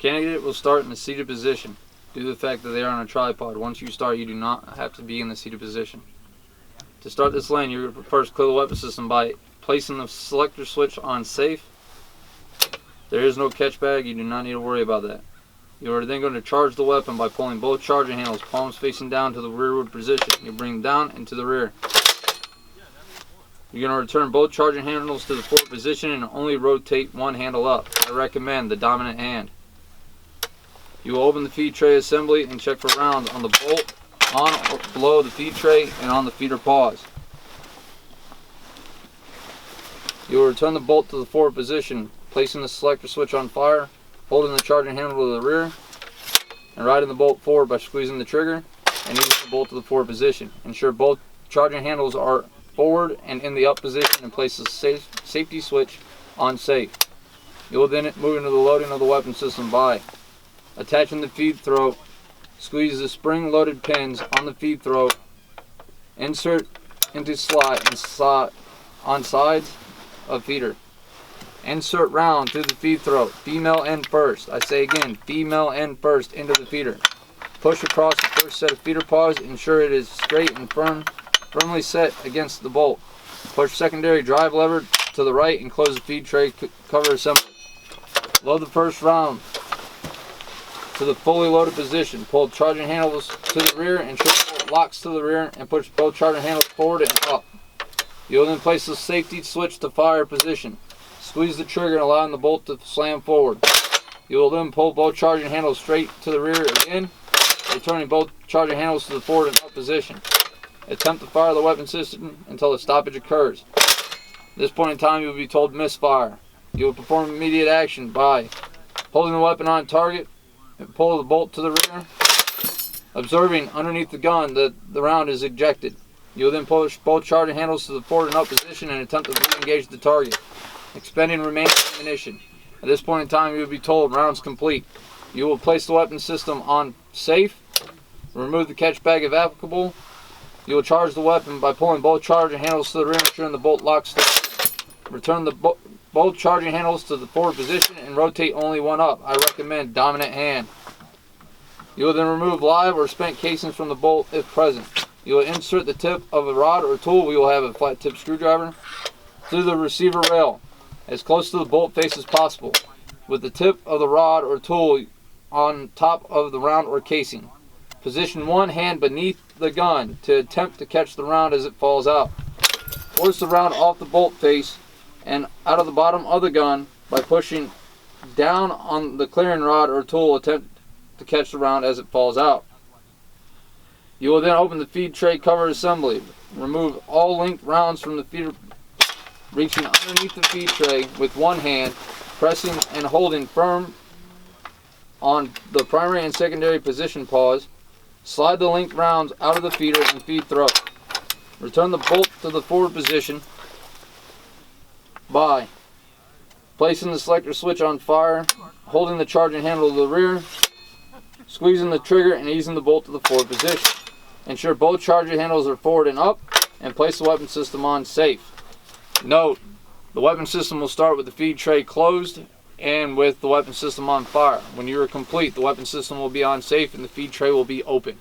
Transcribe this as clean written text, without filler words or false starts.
Candidate will start in the seated position due to the fact that they are on a tripod. Once you start, you do not have to be in the seated position. To start this lane, you will first clear the weapon system by placing the selector switch on safe. There is no catch bag, you do not need to worry about that. You are then going to charge the weapon by pulling both charging handles, palms facing down to the rearward position. You bring them down and to the rear. You're going to return both charging handles to the forward position and only rotate one handle up. I recommend the dominant hand. You will open the feed tray assembly and check for rounds on the bolt, on or below the feed tray, and on the feeder paws. You will return the bolt to the forward position, placing the selector switch on fire, holding the charging handle to the rear, and riding the bolt forward by squeezing the trigger and using the bolt to the forward position. Ensure both charging handles are forward and in the up position, and place the safety switch on safe. You will then move into the loading of the weapon system by attaching the feed throat. Squeeze the spring-loaded pins on the feed throat. Insert into slot on sides of feeder. Insert round through the feed throat. Female end first. I say again, female end first into the feeder. Push across the first set of feeder paws. Ensure it is straight and firmly set against the bolt. Push secondary drive lever to the right and close the feed tray cover assembly. Load the first round to the fully loaded position. Pull charging handles to the rear and locks to the rear, and push both charging handles forward and up. You will then place the safety switch to fire position. Squeeze the trigger, allowing the bolt to slam forward. You will then pull both charging handles straight to the rear again, returning both charging handles to the forward and up position. Attempt to fire the weapon system until a stoppage occurs. At this point in time, you will be told misfire. You will perform immediate action by holding the weapon on target and pull the bolt to the rear, observing underneath the gun that the round is ejected. You will then push both charging handles to the forward and up position and attempt to re-engage the target, expending remaining ammunition. At this point in time, you will be told rounds complete. You will place the weapon system on safe, remove the catch bag if applicable. You will charge the weapon by pulling both charging handles to the rear, ensuring the bolt locks. Return both charging handles to the forward position and rotate only one up. I recommend dominant hand. You will then remove live or spent casings from the bolt if present. You will insert the tip of a rod or tool. We will have a flat tip screwdriver through the receiver rail as close to the bolt face as possible, with the tip of the rod or tool on top of the round or casing. Position one hand beneath the gun to attempt to catch the round as it falls out. Force the round off the bolt face and out of the bottom of the gun by pushing down on the clearing rod or tool. Attempt to catch the round as it falls out. You will then open the feed tray cover assembly. Remove all linked rounds from the feeder, reaching underneath the feed tray with one hand, pressing and holding firm on the primary and secondary position paws. Slide the linked rounds out of the feeder and feed throat. Return the bolt to the forward position by placing the selector switch on fire, holding the charging handle to the rear, squeezing the trigger and easing the bolt to the forward position. Ensure both charging handles are forward and up, and place the weapon system on safe. Note, the weapon system will start with the feed tray closed and with the weapon system on fire. When you are complete, the weapon system will be on safe and the feed tray will be open.